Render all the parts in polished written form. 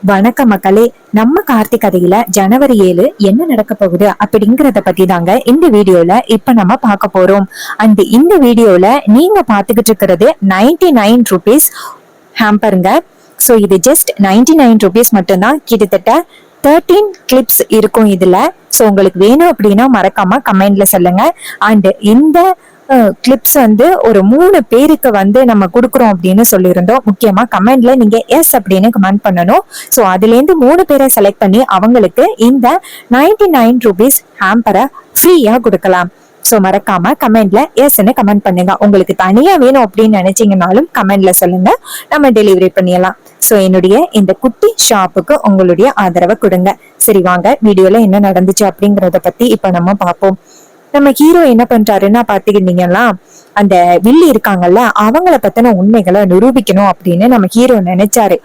வணக்க மக்களே. நம்ம கார்த்திக் கதையில ஜனவரி 7 என்ன நடக்க போகுது அப்படிங்கறத பத்தி தாங்க இந்த வீடியோல இப்ப நம்ம பார்க்க போறோம். அண்ட் இந்த வீடியோல நீங்க பாத்துக்கிட்டு இருக்கிறது 99 ருபீஸ் ஹேம்பருங்க. சோ இது ஜஸ்ட் 99 ருபீஸ் மட்டும்தான். கிட்டத்தட்ட 13 கிளிப்ஸ் இருக்கும் இதுல. சோ உங்களுக்கு வேணும் அப்படின்னா மறக்காம கமெண்ட்ல சொல்லுங்க. அண்ட் இந்த கிளிப்ஸ் வந்து ஒரு 3 பேருக்கு வந்து நம்ம கொடுக்குறோம் அப்படின்னு சொல்லியிருந்தோம். முக்கியமா கமெண்ட்ல நீங்க எஸ் அப்படின்னு கமெண்ட் பண்ணணும். சோ அதுல இருந்து 3 பேரை செலக்ட் பண்ணி அவங்களுக்கு இந்த 99 ருபீஸ் ஹேம்பரை ஃப்ரீயா கொடுக்கலாம். சோ மறக்காம கமெண்ட்ல எஸ்ன்னு கமெண்ட் பண்ணுங்க. உங்களுக்கு தனியா வேணும் அப்படின்னு நினைச்சீங்கன்னாலும் கமெண்ட்ல சொல்லுங்க, நம்ம டெலிவரி பண்ணிடலாம். சோ என்னுடைய இந்த குட்டி ஷாப்புக்கு உங்களுடைய ஆதரவை கொடுங்க. சரி வாங்க வீடியோல என்ன நடந்துச்சு அப்படிங்கறத பத்தி இப்ப நம்ம பார்ப்போம். நம்ம ஹீரோ என்ன பண்றாருன்னா பாத்துக்கிட்டீங்கன்னா, அந்த வில்லி இருக்காங்கல்ல அவங்கள பத்தின உண்மைகளை நிரூபிக்கணும் அப்படின்னு நம்ம ஹீரோ நினைச்சாரு.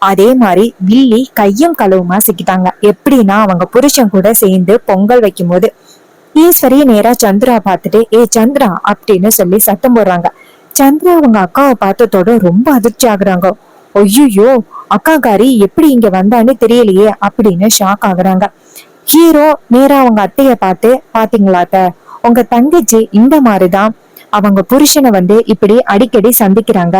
அதே மாதிரி வில்லி கையும் களவுமா சிக்கிட்டாங்க. எப்படின்னா அவங்க புருஷன் கூட சேர்ந்து பொங்கல் வைக்கும் போது ஈஸ்வரி நேரா சந்திரா பார்த்துட்டு ஏ சந்திரா அப்படின்னு சொல்லி சத்தம் போடுறாங்க. சந்திரா அவங்க அக்காவை பார்த்ததோட ரொம்ப அதிர்ச்சி ஆகுறாங்க. ஐயோ அக்காக்காரி எப்படி இங்க வந்தான்னு தெரியலையே அப்படின்னு ஷாக் ஆகுறாங்க. ஹீரோ நேரா அவங்க அத்தைய பார்த்து பாத்தீங்களாத்த, உங்க தங்கச்சி இந்த மாதிரிதான் அவங்க புருஷனை வந்து இப்படி அடிக்கடி சந்திக்கிறாங்க.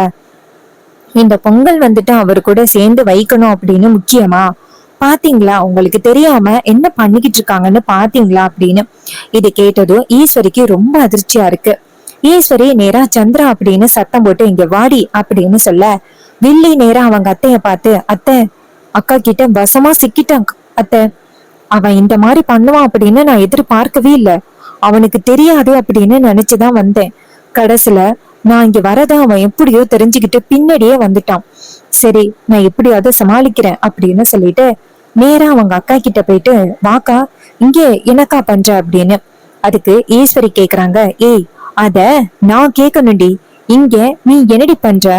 இந்த பொங்கல் வந்துட்டு அவரு கூட சேர்ந்து வைக்கணும் அப்படின்னு முக்கியமா பாத்தீங்களா, உங்களுக்கு தெரியாம என்ன பண்ணிக்கிட்டு இருக்காங்கன்னு பாத்தீங்களா அப்படின்னு. இது கேட்டதும் ஈஸ்வரிக்கு ரொம்ப அதிர்ச்சியா இருக்கு. ஈஸ்வரி நேரா சந்திரா அப்படின்னு சத்தம் போட்டு இங்க வாடி அப்படின்னு சொல்ல, வில்லி நேரா அவங்க அத்தைய பார்த்து அத்தை அக்கா கிட்ட வசமா சிக்கிட்டாங்க அத்தை, அவன் இந்த மாதிரி பண்ணுவான் அப்படின்னு நான் எதிர்பார்க்கவே இல்லை. அவனுக்கு தெரியாது அப்படின்னு நினைச்சுதான் வந்தேன். கடைசியில நான் இங்க வரத அவன் எப்படியோ தெரிஞ்சுக்கிட்டு பின்னாடியே வந்துட்டான். சரி நான் எப்படியாவது சமாளிக்கிறேன் அப்படின்னு சொல்லிட்டு நேரா அவங்க அக்கா கிட்ட போயிட்டு வாக்கா இங்கே என்னக்கா பண்ற அப்படின்னு. அதுக்கு ஈஸ்வரி கேக்குறாங்க, ஏய் அத நான் கேட்கணும்டி, இங்க நீ என்னடி பண்ற?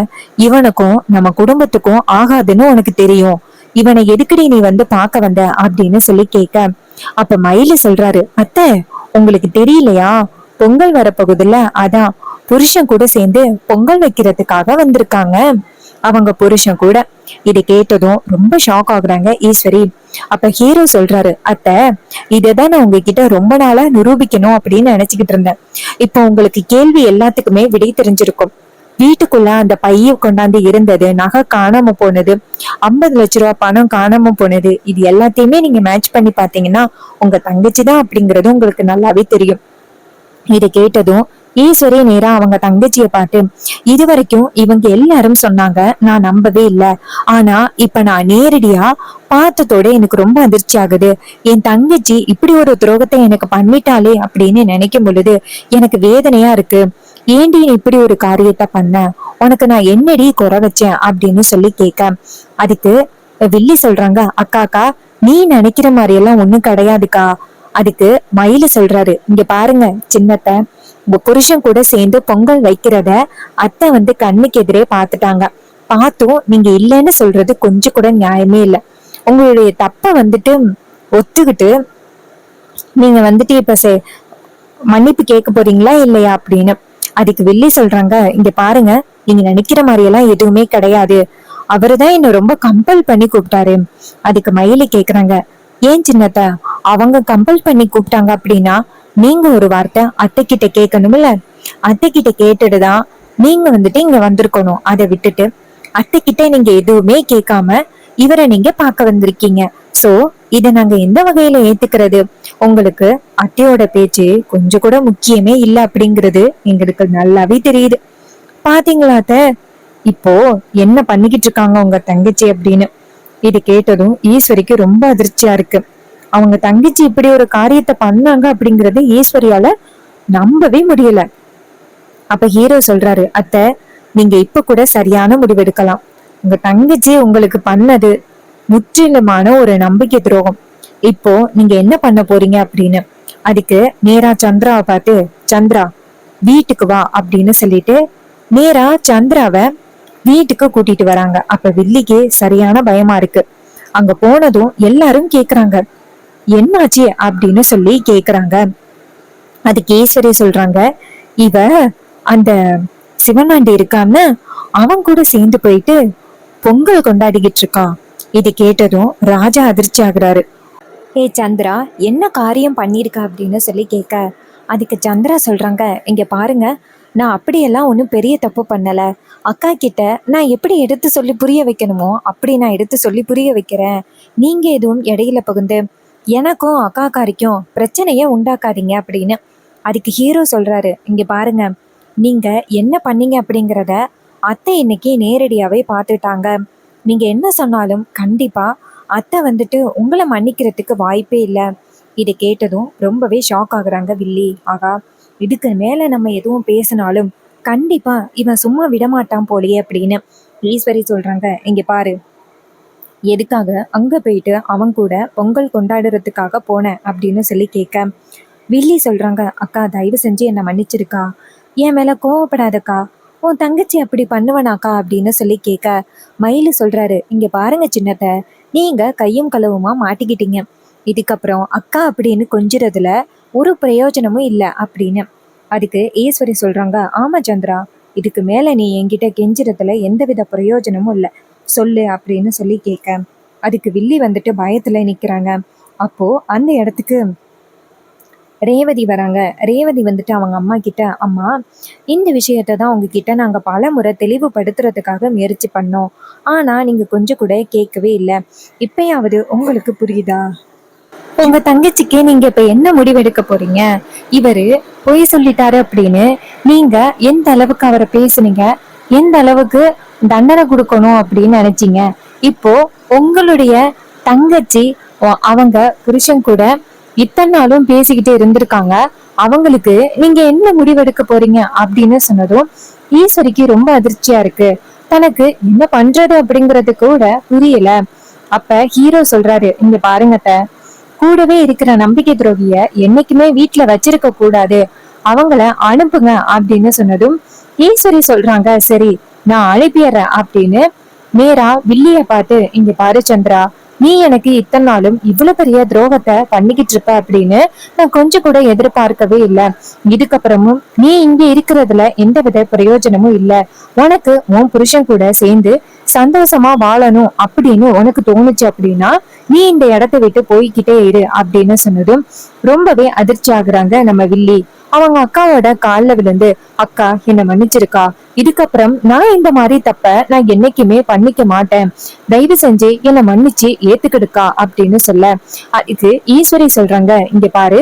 இவனுக்கும் நம்ம குடும்பத்துக்கும் ஆகாதுன்னு உனக்கு தெரியும், இவனை எதுக்கடி நீ வந்து பாக்க வந்த அப்படின்னு சொல்லி கேட்க, அப்ப மயில சொல்றாரு, அத்தை உங்களுக்கு தெரியலையா, பொங்கல் வரப்போகுதுல்ல, அதான் புருஷன் கூட சேர்ந்து பொங்கல் வைக்கிறதுக்காக வந்திருக்காங்க அவங்க புருஷன் கூட. இதை கேட்டதும் ரொம்ப ஷாக் ஆகுறாங்க ஈஸ்வரி. அப்ப ஹீரோ சொல்றாரு, அத்தை இததான் நான் உங்ககிட்ட ரொம்ப நாளா நிரூபிக்கணும் அப்படின்னு நினைச்சுக்கிட்டு இருந்தேன். இப்போ உங்களுக்கு கேள்வி எல்லாத்துக்குமே விடை தெரிஞ்சிருக்கும். வீட்டுக்குள்ள அந்த பைய கொண்டாந்து இருந்தது, நகை காணாம போனது, 50 லட்ச ரூபாய் பணம் காணாம போனது, இது எல்லாத்தையுமே நீங்க மேட்ச் பண்ணி பாத்தீங்கன்னா உங்க தங்கச்சிதான் அப்படிங்கறது உங்களுக்கு நல்லாவே தெரியும். இதை கேட்டதும் ஈஸ்வரி நேரா அவங்க தங்கச்சிய பார்த்து, இது வரைக்கும் இவங்க எல்லாரும் சொன்னாங்க, நான் நம்பவே இல்லை. ஆனா இப்ப நான் நேரடியா பார்த்ததோட எனக்கு ரொம்ப அதிர்ச்சி ஆகுது. என் தங்கச்சி இப்படி ஒரு துரோகத்தை எனக்கு பண்ணிட்டாலே அப்படின்னு நினைக்கும் பொழுது எனக்கு வேதனையா இருக்கு. ஏண்டி இப்படி ஒரு காரியத்தை பண்ண, உனக்கு நான் என்னடி குறை வச்சேன் அப்படின்னு சொல்லி கேட்க, அதுக்கு வில்லி சொல்றாங்க, அக்காக்கா நீ நினைக்கிற மாதிரி எல்லாம் ஒண்ணும் கிடையாதுக்கா. அதுக்கு மயில சொல்றாரு, இங்க பாருங்க சின்னத்தை, உங்க புருஷன் கூட சேர்ந்து பொங்கல் வைக்கிறத அத்தை வந்து கண்ணுக்கு எதிரே பாத்துட்டாங்க. பார்த்தும் நீங்க இல்லைன்னு சொல்றது கொஞ்சம் கூட நியாயமே இல்லை. உங்களுடைய தப்ப வந்துட்டு ஒத்துக்கிட்டு நீங்க வந்துட்டு இப்ப மன்னிப்பு கேட்க போறீங்களா இல்லையா அப்படின்னு. அதுக்கு வில்லி சொல்றாங்க, இங்க பாருங்க நீங்க நினைக்கிற மாதிரி எல்லாம் எதுவுமே கிடையாது, அவருதான் என்ன ரொம்ப கம்பல் பண்ணி கூப்பிட்டாரு. அதுக்கு மயிலி கேக்குறாங்க, ஏன் சின்னத்த அவங்க கம்பல் பண்ணி கூப்பிட்டாங்க அப்படின்னா நீங்க ஒரு வார்த்தை அத்தை கிட்ட கேட்கணும்ல, அத்தை கிட்ட கேட்டுட்டுதான் நீங்க வந்துட்டு இங்க வந்திருக்கணும். அதை விட்டுட்டு அத்தை கிட்ட நீங்க எதுவுமே கேட்காம இவரை நீங்க பார்க்க வந்திருக்கீங்க. சோ இத நாங்க எந்த வகையில ஏத்துக்கிறது? உங்களுக்கு அத்தையோட பேச்சு கொஞ்சம் கூட முக்கியமே இல்லை அப்படிங்கிறது எங்களுக்கு நல்லாவே தெரியுது. பாத்தீங்களா அத்த இப்போ என்ன பண்ணிக்கிட்டு இருக்காங்க உங்க தங்கச்சி அப்படின்னு. இது கேட்டதும் ஈஸ்வரிக்கு ரொம்ப அதிர்ச்சியா இருக்கு. அவங்க தங்கச்சி இப்படி ஒரு காரியத்தை பண்ணாங்க அப்படிங்கறது ஈஸ்வரியால நம்பவே முடியல. அப்ப ஹீரோ சொல்றாரு, அத்தை நீங்க இப்ப கூட சரியான முடிவெடுக்கலாம். உங்க தங்கச்சி உங்களுக்கு பண்ணது முற்றிலுமான ஒரு நம்பிக்கை துரோகம். இப்போ நீங்க என்ன பண்ண போறீங்க அப்படின்னு. அதுக்கு நேரா சந்திராவை பார்த்து, சந்திரா வீட்டுக்கு வா அப்படின்னு சொல்லிட்டு நேரா சந்திராவை வீட்டுக்கு கூட்டிட்டு வராங்க. அப்ப வில்லிக்கு சரியான பயமா இருக்கு. அங்க போனதும் எல்லாரும் கேக்குறாங்க, என்னாச்சு அப்படின்னு சொல்லி கேக்குறாங்க. அதுக்கு ஈஸ்வரி சொல்றாங்க, இவ அந்த சிவனாண்டி இருக்கான்னு அவன் கூட சேர்ந்து போயிட்டு பொங்கல் கொண்டாடிக்கிட்டு இருக்கான். இது கேட்டதும் ராஜா அதிர்ச்சி ஆகுறாரு. ஏ சந்திரா, என்ன காரியம் பண்ணிருக்க அப்படின்னு சொல்லி கேட்க, அதுக்கு சந்திரா சொல்றாங்க, இங்க பாருங்க, நான் அப்படியெல்லாம் ஒன்றும் பெரிய தப்பு பண்ணல. அக்கா கிட்ட நான் எப்படி எடுத்து சொல்லி புரிய வைக்கணுமோ அப்படி நான் எடுத்து சொல்லி புரிய வைக்கிறேன். நீங்க எதுவும் இடையில புகுந்து எனக்கும் அக்காக்காரிக்கும் பிரச்சனையே உண்டாக்காதீங்க அப்படின்னு. அதுக்கு ஹீரோ சொல்றாரு, இங்க பாருங்க, நீங்க என்ன பண்ணீங்க அப்படிங்கிறத அத்தை இன்னைக்கு நேரடியாவே பார்த்துட்டாங்க. நீங்க என்ன சொன்னாலும் கண்டிப்பா அத்தை வந்துட்டு உங்களை மன்னிக்கிறதுக்கு வாய்ப்பே இல்லை. இதை கேட்டதும் ரொம்பவே ஷாக் ஆகுறாங்க வில்லி. ஆகா, இதுக்கு மேல நம்ம எதுவும் பேசினாலும் கண்டிப்பா இவன் சும்மா விடமாட்டான் போலியே அப்படின்னு. ஈஸ்வரி சொல்றாங்க, இங்க பாரு, எதுக்காக அங்க போயிட்டு அவன் கூட பொங்கல் கொண்டாடுறதுக்காக போனேன் அப்படின்னு சொல்லி கேட்க, வில்லி சொல்றாங்க, அக்கா தயவு செஞ்சு என்னை மன்னிச்சிருக்கா, என் மேல கோவப்படாதக்கா, உன் தங்கச்சி அப்படி பண்ணுவனாக்கா அப்படின்னு சொல்லி கேட்க, மயிலு சொல்றாரு, இங்க பாருங்க சின்னத்த, நீங்க கையும் களவுமா மாட்டிக்கிட்டீங்க. இதுக்கப்புறம் அக்கா அப்படின்னு கொஞ்சுறதுல ஒரு பிரயோஜனமும் இல்லை அப்படின்னு. அதுக்கு ஈஸ்வரி சொல்றாங்க, ஆமா சந்திரா, இதுக்கு மேல நீ என்கிட்ட கெஞ்சுறதுல எந்தவித பிரயோஜனமும் இல்லை, சொல்லு அப்படின்னு சொல்லி கேட்க, அதுக்கு வில்லி வந்துட்டு பயத்துல நிக்கிறாங்க. அப்போ அந்த இடத்துக்கு ரேவதி வராங்க. ரேவதி வந்துட்டு அவங்க அம்மா கிட்ட, அம்மா, இந்த விஷயத்த தான் உங்ககிட்ட நாங்கள் பல முறை தெளிவுபடுத்துறதுக்காக முயற்சி பண்ணோம். ஆனால் நீங்கள் கொஞ்சம் கூட கேட்கவே இல்லை. இப்பயாவது உங்களுக்கு புரியுதா? உங்க தங்கச்சிக்கு நீங்க இப்ப என்ன முடிவெடுக்க போறீங்க? இவரு பொய் சொல்லிட்டாரு அப்படின்னு நீங்க எந்த அளவுக்கு அவரை பேசுனீங்க, எந்த அளவுக்கு தண்டனை கொடுக்கணும் அப்படின்னு நினைச்சீங்க. இப்போ உங்களுடைய தங்கச்சி அவங்க புருஷன் கூட இத்தனை நாளும் பேசிக்கிட்டு இருந்திருக்காங்க. அவங்களுக்கு நீங்க என்ன முடிவெடுக்க போறீங்க அப்படின்னு சொன்னதும் ஈஸ்வரிக்கு ரொம்ப அதிர்ச்சியா இருக்கு. தனக்கு என்ன பண்றது அப்படிங்கறது கூட புரியல. அப்ப ஹீரோ சொல்றாரு, இங்க பாருங்கத்த, கூடவே இருக்கிற நம்பிக்கை துரோகிய என்னைக்குமே வீட்டுல வச்சிருக்க கூடாது, அவங்கள அனுப்புங்க அப்படின்னு சொன்னதும் ஈஸ்வரி சொல்றாங்க, சரி நான் அனுப்பிடுறேன் அப்படின்னு நேரா வில்லிய பார்த்து, இங்க பாரு சந்திரா, நீ எனக்கு இத்தனை நாளும் இவ்வளவு பெரிய துரோகத்தை பண்ணிக்கிட்டு இருப்ப அப்படின்னு நான் கொஞ்சம் கூட எதிர்பார்க்கவே இல்லை. இதுக்கப்புறமும் நீ இங்க இருக்கிறதுல எந்த வித பிரயோஜனமும் இல்லை. உனக்கு உன் புருஷன் கூட சேர்ந்து சந்தோஷமா வாழணும் அப்படின்னு உனக்கு தோணுச்சு அப்படின்னா நீ இந்த இடத்தை விட்டு போய்கிட்டே இரு அப்படின்னு சொன்னதும் ரொம்பவே அதிர்ச்சி ஆகுறாங்க நம்ம வில்லி. அவங்க அக்காவோட கால்ல விழுந்து, அக்கா என்ன மன்னிச்சிருக்கா, இதுக்கப்புறம் நான் இந்த மாதிரி தப்ப நான் என்னைக்குமே பண்ணிக்க மாட்டேன், தயவு செஞ்சு என்னை மன்னிச்சு ஏத்துக்கிடுக்கா அப்படின்னு சொல்ல, அதுக்கு ஈஸ்வரி சொல்றாங்க, இங்க பாரு,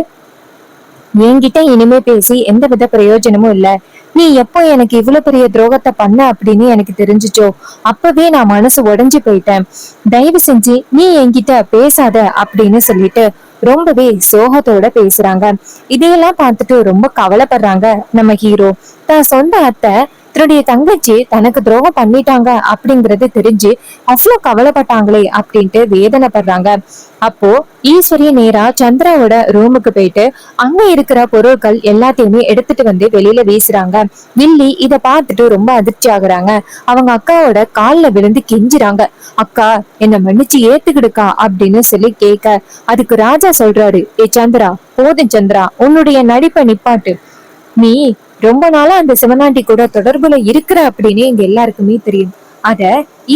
என்கிட்ட இனிமே பேசி எந்த வித பிரயோஜனமும் இல்ல. நீ எப்போ எனக்கு இவ்வளவு பெரிய துரோகத்தை பண்ண அப்படின்னு எனக்கு தெரிஞ்சுச்சோ அப்பவே நான் மனசு உடைஞ்சு போயிட்டேன். தயவு செஞ்சு நீ என்கிட்ட பேசாத அப்படின்னு சொல்லிட்டு ரொம்பவே சோகத்தோட பேசுறாங்க. இதையெல்லாம் பார்த்துட்டு ரொம்ப கவலைப்படுறாங்க நம்ம ஹீரோ. தான் சொந்த அத்தை தன்னுடைய தங்கச்சி தனக்கு துரோகம் பண்ணிட்டாங்க அப்படிங்கறது தெரிஞ்சு அவ்வளவு கவலைப்பட்டாங்களே அப்படின்ட்டு வேதனைப்படுறாங்க. அப்போ ஈஸ்வரி நேரா சந்திராவோட ரூமுக்கு போயிட்டு அங்க இருக்கிற பொருட்கள் எல்லாத்தையுமே எடுத்துட்டு வந்து வெளியில வீசுறாங்க. வில்லி இத பார்த்துட்டு ரொம்ப அதிர்ச்சி ஆகுறாங்க. அவங்க அக்காவோட கால்ல விழுந்து கெஞ்சுறாங்க, அக்கா என்ன மன்னிச்சு ஏத்துக்கிடுக்கா அப்படின்னு சொல்லி கேட்க, அதுக்கு ராஜா சொல்றாரு, ஏ சந்திரா, போதும் சந்திரா, உன்னுடைய நடிப்பை நிப்பாட்டு. நீ ரொம்ப நாளா அந்த சிவனாண்டி கூட தொடர்புல இருக்கிற அப்படின்னு எங்க எல்லாருக்குமே தெரியும். அத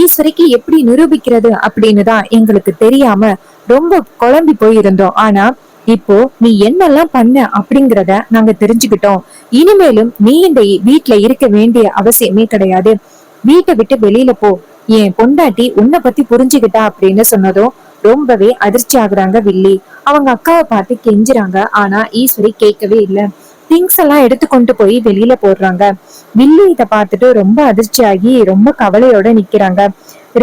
ஈஸ்வரிக்கு எப்படி நிரூபிக்கிறது அப்படின்னு தான் எங்களுக்கு தெரியாம ரொம்ப குழம்பி போயிருந்தோம். ஆனா இப்போ நீ என்னெல்லாம் பண்ண அப்படிங்கறத நாங்க தெரிஞ்சுக்கிட்டோம். இனிமேலும் நீ இந்த வீட்டுல இருக்க வேண்டிய அவசியமே கிடையாது. வீட்டை விட்டு வெளியில போ, என் பொண்டாட்டி உன்னை பத்தி புரிஞ்சுக்கிட்டா அப்படின்னு சொன்னதும் ரொம்பவே அதிர்ச்சி ஆகுறாங்க வில்லி. அவங்க அக்காவை பார்த்து கெஞ்சுறாங்க. ஆனா ஈஸ்வரி கேட்கவே இல்லை. திங்ஸ் எல்லாம் எடுத்து கொண்டு போய் வெளியில போடுறாங்க. வில்லி இத பார்த்துட்டு ரொம்ப அதிர்ச்சி ஆகி ரொம்ப கவலையோட நிக்கிறாங்க.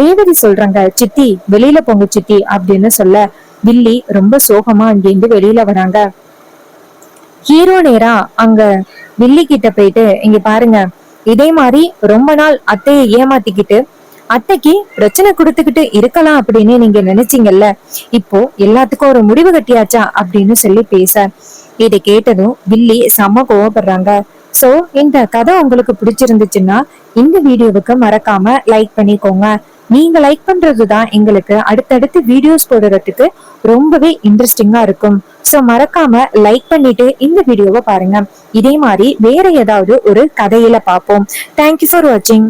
ரேவதி சொல்றாங்க, சித்தி வெளியில போங்க சித்தி அப்படின்னு சொல்ல, வில்லி ரொம்ப சோகமா அங்கிருந்து வெளியில வராங்க. ஹீரோ நேரா அங்க வில்லி கிட்ட போயிட்டு, இங்க பாருங்க, இதே மாதிரி ரொம்ப நாள் அத்தையை ஏமாத்திக்கிட்டு அத்தைக்கு பிரச்சனை கொடுத்துக்கிட்டு இருக்கலாம் அப்படின்னு நீங்க நினைச்சீங்கல்ல, இப்போ எல்லாத்துக்கும் ஒரு முடிவு கட்டியாச்சா அப்படின்னு சொல்லி பேச, இதை கேட்டதும் வில்லி செம்ம கோவப்படுறாங்க. சோ இந்த கதை உங்களுக்கு பிடிச்சிருந்துச்சுன்னா இந்த வீடியோவுக்கு மறக்காம லைக் பண்ணிக்கோங்க. நீங்க லைக் பண்றதுதான் எங்களுக்கு அடுத்தடுத்து வீடியோஸ் போடுறதுக்கு ரொம்பவே இன்ட்ரெஸ்டிங்கா இருக்கும். சோ மறக்காம லைக் பண்ணிட்டு இந்த வீடியோவை பாருங்க. இதே மாதிரி வேற ஏதாவது ஒரு கதையில பார்ப்போம். தேங்க்யூ ஃபார் வாட்சிங்.